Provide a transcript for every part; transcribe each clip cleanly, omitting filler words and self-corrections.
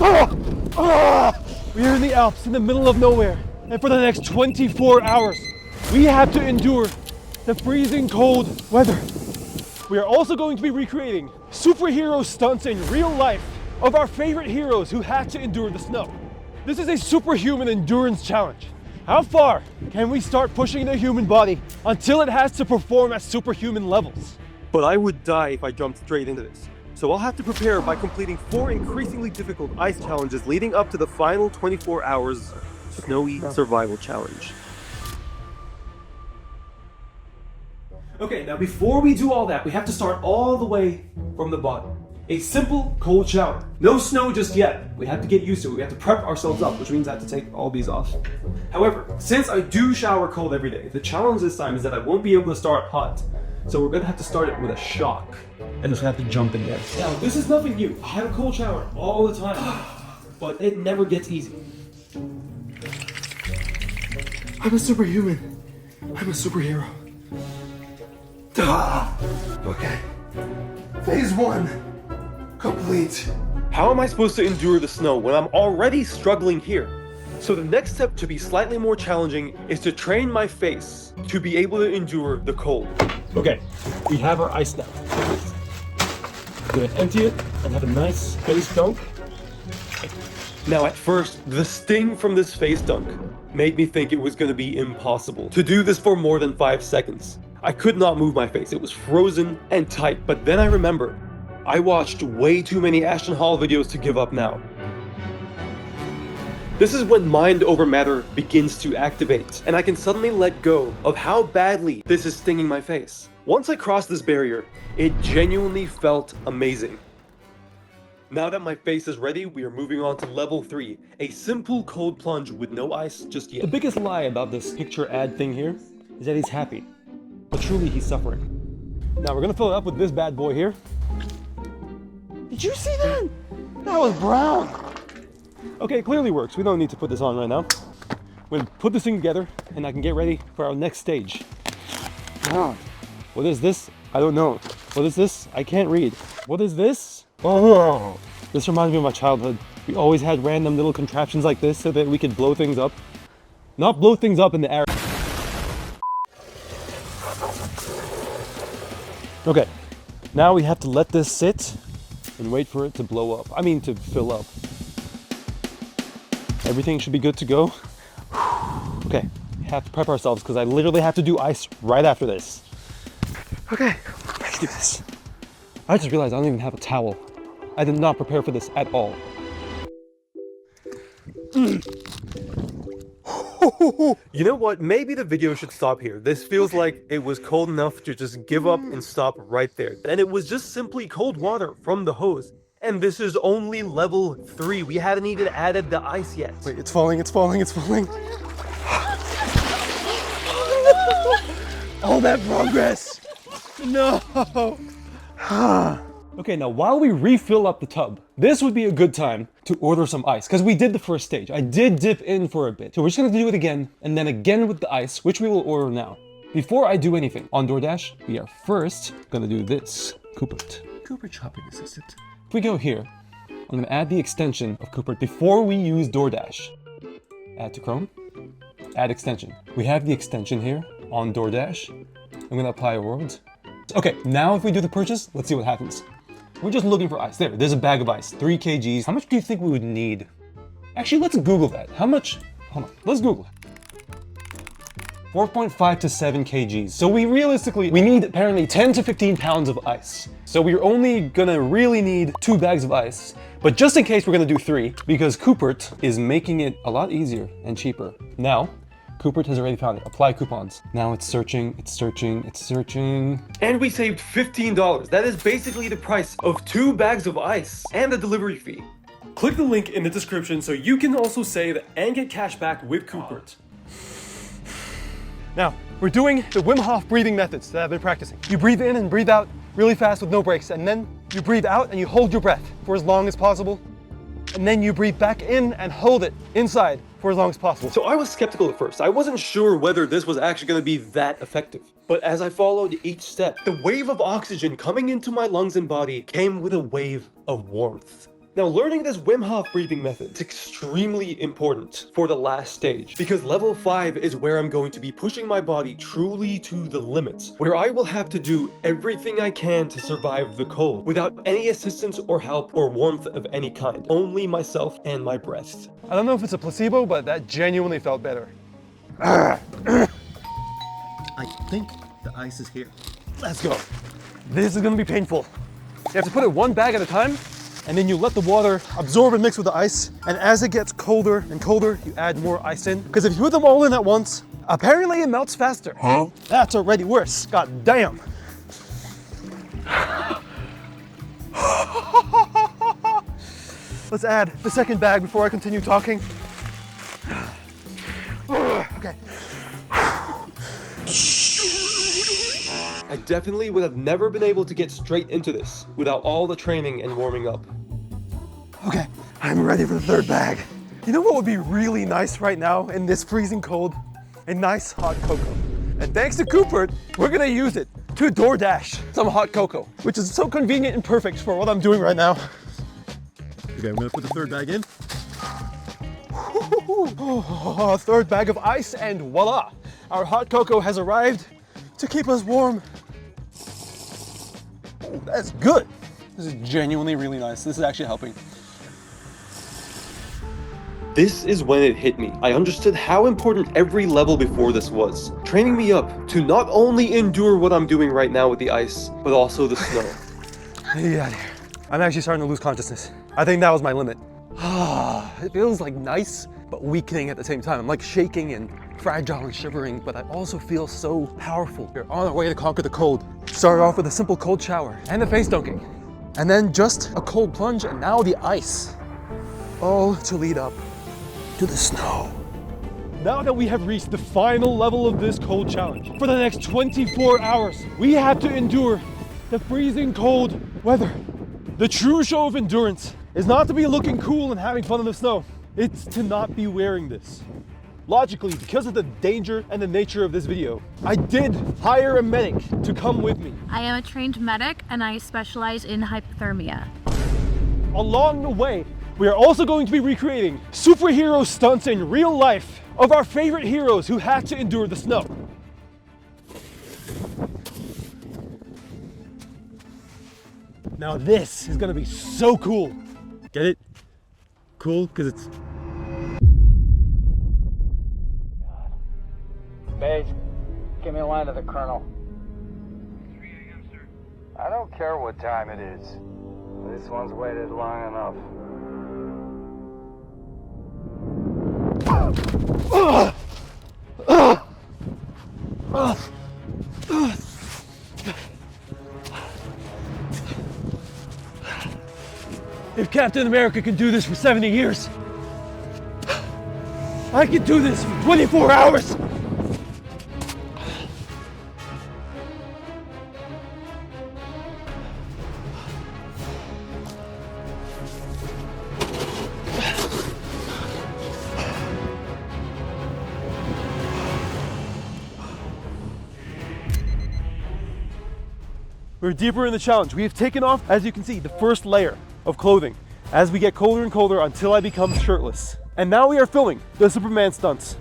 We are in the Alps, in the middle of nowhere, and for the next 24 hours, we have to endure the freezing cold weather. We are also going to be recreating superhero stunts in real life of our favorite heroes who had to endure the snow. This is a superhuman endurance challenge. How far can we start pushing the human body until it has to perform at superhuman levels? But I would die if I jumped straight into this. So I'll have to prepare by completing 4 increasingly difficult ice challenges leading up to the final 24 hours snowy survival challenge. Okay, now before we do all that, we have to start all the way from the bottom. A simple cold shower. No snow just yet. We have to get used to it. We have to prep ourselves up, which means I have to take all these off. However, since I do shower cold every day, the challenge this time is that I won't be able to start hot. So we're gonna have to start it with a shock. And just have to jump in there. Now, this is nothing new. I have a cold shower all the time, but it never gets easy. I'm a superhuman. I'm a superhero. Okay. Phase 1 complete. How am I supposed to endure the snow when I'm already struggling here? So the next step to be slightly more challenging is to train my face to be able to endure the cold. Okay, we have our ice now. We're gonna empty it and have a nice face dunk. Now at first, the sting from this face dunk made me think it was going to be impossible to do this for more than 5 seconds. I could not move my face, it was frozen and tight, but then I remembered, I watched way too many Ashton Hall videos to give up now. This is when mind over matter begins to activate, and I can suddenly let go of how badly this is stinging my face. Once I crossed this barrier, it genuinely felt amazing. Now that my face is ready, we are moving on to level 3, a simple cold plunge with no ice just yet. The biggest lie about this picture ad thing here is that he's happy, but truly he's suffering. Now we're gonna fill it up with this bad boy here. Did you see that? That was brown. Okay, it clearly works. We don't need to put this on right now. We're gonna put this thing together and I can get ready for our next stage. Oh, what is this? I don't know. What is this? I can't read. What is this? Oh, this reminds me of my childhood. We always had random little contraptions like this so that we could blow things up. Not blow things up in the air. Okay, now we have to let this sit and wait for it to blow up. I mean, to fill up. Everything should be good to go. Okay, we have to prep ourselves because I literally have to do ice right after this. Okay, let's do this. I just realized I don't even have a towel. I did not prepare for this at all. You know what? Maybe the video should stop here. This feels like it was cold enough to just give up and stop right there. And it was just simply cold water from the hose. And this is only level 3. We hadn't even added the ice yet. Wait, it's falling, it's falling, it's falling. All that progress. No. Okay, now while we refill up the tub, this would be a good time to order some ice, because we did the first stage. I did dip in for a bit. So we're just gonna do it again, and then again with the ice, which we will order now. Before I do anything on DoorDash, we are first gonna do this. Coupert. Coupert shopping assistant. If we go here, I'm gonna add the extension of Coupert before we use DoorDash. Add to Chrome, add extension. We have the extension here on DoorDash. I'm gonna apply rewards. Okay, now if we do the purchase, let's see what happens. We're just looking for ice. There's a bag of ice, 3 kgs. How much do you think we would need? Actually, let's Google that. How much? Hold on, let's Google it. 4.5 to 7 kgs. So we need apparently 10 to 15 pounds of ice. So we're only gonna really need 2 bags of ice. But just in case, we're gonna do 3 because Coupert is making it a lot easier and cheaper. Now, Coupert has already found it. Apply coupons. Now it's searching, it's searching, it's searching. And we saved $15. That is basically the price of 2 bags of ice and the delivery fee. Click the link in the description so you can also save and get cash back with Coupert. Now, we're doing the Wim Hof breathing methods that I've been practicing. You breathe in and breathe out really fast with no breaks, and then you breathe out and you hold your breath for as long as possible. And then you breathe back in and hold it inside for as long as possible. So I was skeptical at first. I wasn't sure whether this was actually going to be that effective. But as I followed each step, the wave of oxygen coming into my lungs and body came with a wave of warmth. Now, learning this Wim Hof breathing method is extremely important for the last stage, because level 5 is where I'm going to be pushing my body truly to the limits, where I will have to do everything I can to survive the cold, without any assistance or help or warmth of any kind. Only myself and my breath. I don't know if it's a placebo, but that genuinely felt better. I think the ice is here. Let's go. This is gonna be painful. You have to put it one bag at a time, and then you let the water absorb and mix with the ice. And as it gets colder and colder, you add more ice in. Because if you put them all in at once, apparently it melts faster. Huh? That's already worse. God damn. Let's add the second bag before I continue talking. Okay. I definitely would have never been able to get straight into this without all the training and warming up. Okay, I'm ready for the third bag. You know what would be really nice right now in this freezing cold? A nice hot cocoa. And thanks to Coupert, we're gonna use it to DoorDash some hot cocoa, which is so convenient and perfect for what I'm doing right now. Okay, I'm gonna put the third bag in. Third bag of ice, and voila! Our hot cocoa has arrived to keep us warm. Oh, that's good. This is genuinely really nice. This is actually helping. This is when it hit me. I understood how important every level before this was, training me up to not only endure what I'm doing right now with the ice, but also the snow. Yeah, I'm actually starting to lose consciousness. I think that was my limit. It feels like nice, but weakening at the same time. I'm like shaking and fragile and shivering, but I also feel so powerful. We're on our way to conquer the cold. Started off with a simple cold shower and the face dunking, and then just a cold plunge, and now the ice. All to lead up to the snow. Now that we have reached the final level of this cold challenge, for the next 24 hours, we have to endure the freezing cold weather. The true show of endurance is not to be looking cool and having fun in the snow. It's to not be wearing this. Logically, because of the danger and the nature of this video, I did hire a medic to come with me. I am a trained medic and I specialize in hypothermia. Along the way, we are also going to be recreating superhero stunts in real life of our favorite heroes who had to endure the snow. Now this is gonna be so cool. Get it? Cool, because it's... Page, give me a line to the colonel. 3 a.m., sir. I don't care what time it is. This one's waited long enough. If Captain America can do this for 70 years, I can do this for 24 hours! We're deeper in the challenge. We have taken off, as you can see, the first layer of clothing as we get colder and colder until I become shirtless. And now we are filming the Superman stunts.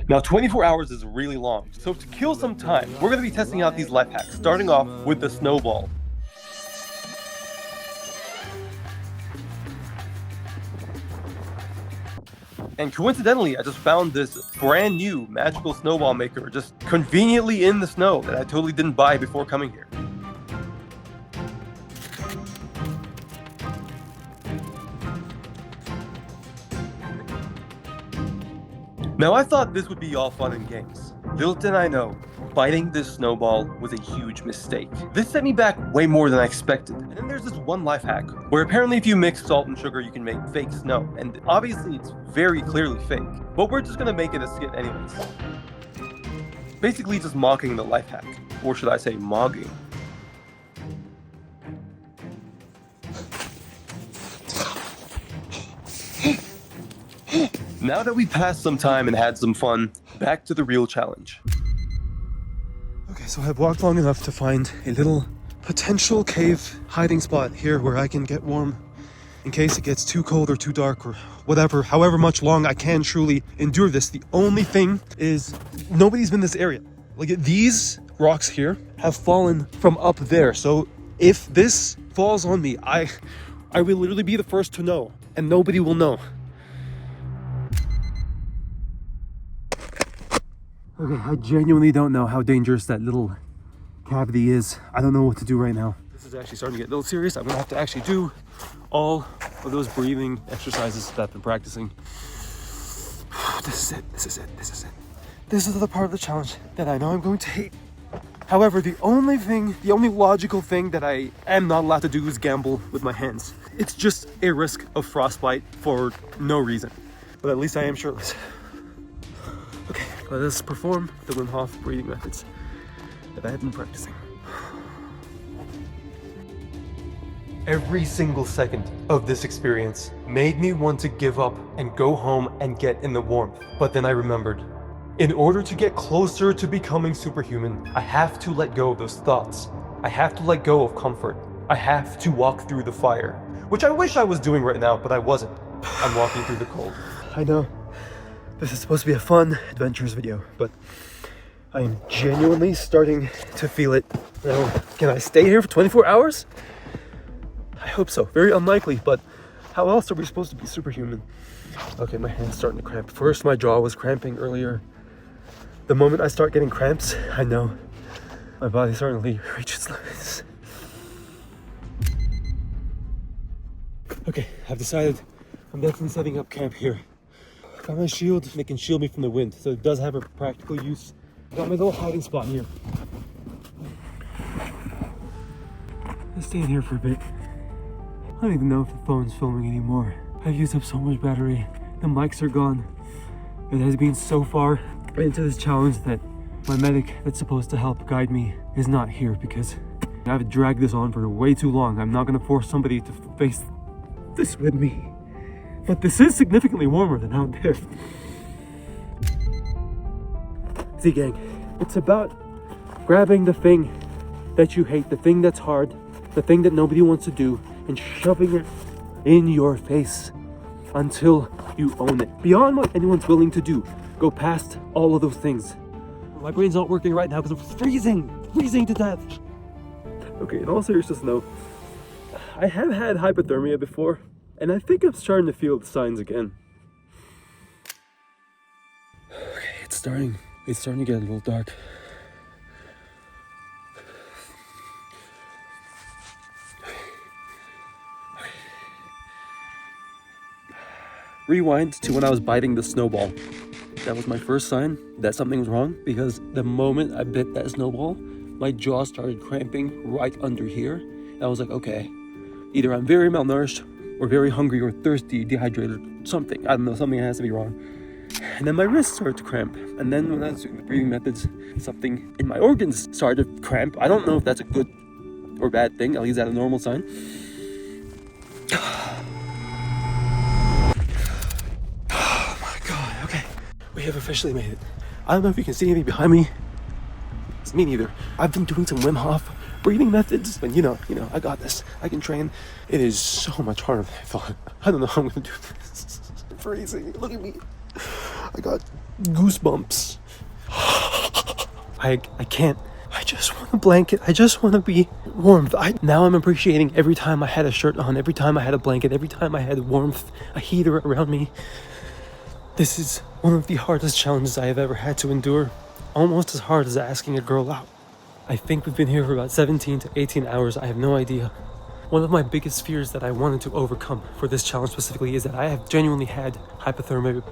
Now 24 hours is really long, so to kill some time, we're going to be testing out these life hacks, starting off with the snowball. And coincidentally, I just found this brand new magical snowball maker just conveniently in the snow that I totally didn't buy before coming here. Now, I thought this would be all fun and games. Little did I know, biting this snowball was a huge mistake. This set me back way more than I expected. And then there's this one life hack, where apparently if you mix salt and sugar, you can make fake snow. And obviously it's very clearly fake, but we're just gonna make it a skit anyways. Basically just mocking the life hack, or should I say mogging. Now that we passed some time and had some fun, back to the real challenge. Okay, so I've walked long enough to find a little potential cave hiding spot here where I can get warm in case it gets too cold or too dark or whatever, however much long I can truly endure this. The only thing is nobody's been in this area. Like these rocks here have fallen from up there. So if this falls on me, I will literally be the first to know and nobody will know. Okay, I genuinely don't know how dangerous that little cavity is. I don't know what to do right now. This is actually starting to get a little serious. I'm gonna have to actually do all of those breathing exercises that I've been practicing. This is it, this is it, this is it. This is the part of the challenge that I know I'm going to hate. However, the only logical thing that I am not allowed to do is gamble with my hands. It's just a risk of frostbite for no reason. But at least I am shirtless. Okay, let us perform the Wim Hof breathing methods that I have been practicing. Every single second of this experience made me want to give up and go home and get in the warmth. But then I remembered, in order to get closer to becoming superhuman, I have to let go of those thoughts. I have to let go of comfort. I have to walk through the fire, which I wish I was doing right now, but I wasn't. I'm walking through the cold. I know this is supposed to be a fun, adventurous video, but I am genuinely starting to feel it. Now, can I stay here for 24 hours? I hope so. Very unlikely, but how else are we supposed to be superhuman? Okay, my hand's starting to cramp. First, my jaw was cramping earlier. The moment I start getting cramps, I know my body's starting to reach its limits. Okay, I've decided I'm definitely setting up camp here. Got my shield, and it can shield me from the wind, so it does have a practical use. Got my little hiding spot here. Let's stay in here for a bit. I don't even know if the phone's filming anymore. I've used up so much battery. The mics are gone. It has been so far into this challenge that my medic that's supposed to help guide me is not here because I've dragged this on for way too long. I'm not gonna force somebody to face this with me. But this is significantly warmer than out there. Zgang, it's about grabbing the thing that you hate, the thing that's hard, the thing that nobody wants to do, and shoving it in your face until you own it. Beyond what anyone's willing to do, go past all of those things. My brain's not working right now because I'm freezing to death. Okay, in all seriousness though, I have had hypothermia before, and I think I'm starting to feel the signs again. Okay, it's starting to get a little dark. Rewind to when I was biting the snowball. That was my first sign that something was wrong, because the moment I bit that snowball, my jaw started cramping right under here. And I was like, okay, either I'm very malnourished or very hungry or thirsty, dehydrated, something. I don't know, something has to be wrong. And then my wrist started to cramp. And then when I was doing the breathing methods, something in my organs started to cramp. I don't know if that's a good or bad thing. At least that's a normal sign. Oh my God, okay. We have officially made it. I don't know if you can see anything behind me. It's me neither. I've been doing some Wim Hof breathing methods, and you know, I got this. I can train. It is so much harder than I thought. I don't know how I'm gonna do this. I'm freezing. Look at me. I got goosebumps. I can't. I just want a blanket. I just want to be warm. Now I'm appreciating every time I had a shirt on, every time I had a blanket, every time I had warmth, a heater around me. This is one of the hardest challenges I have ever had to endure. Almost as hard as asking a girl out. I think we've been here for about 17 to 18 hours. I have no idea. One of my biggest fears that I wanted to overcome for this challenge specifically is that I have genuinely had hypothermia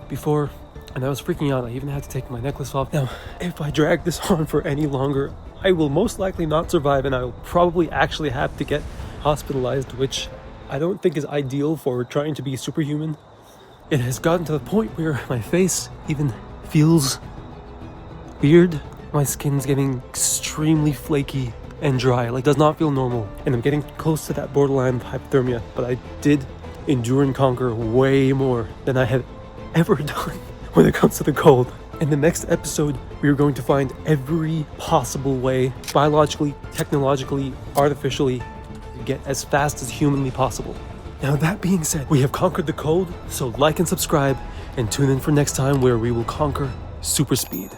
before, and I was freaking out. I even had to take my necklace off. Now, if I drag this on for any longer, I will most likely not survive, and I will probably actually have to get hospitalized, which I don't think is ideal for trying to be superhuman. It has gotten to the point where my face even feels weird. My skin's getting extremely flaky and dry, like does not feel normal. And I'm getting close to that borderline of hypothermia, but I did endure and conquer way more than I have ever done when it comes to the cold. In the next episode, we are going to find every possible way, biologically, technologically, artificially, to get as fast as humanly possible. Now that being said, we have conquered the cold, so like and subscribe, and tune in for next time where we will conquer super speed.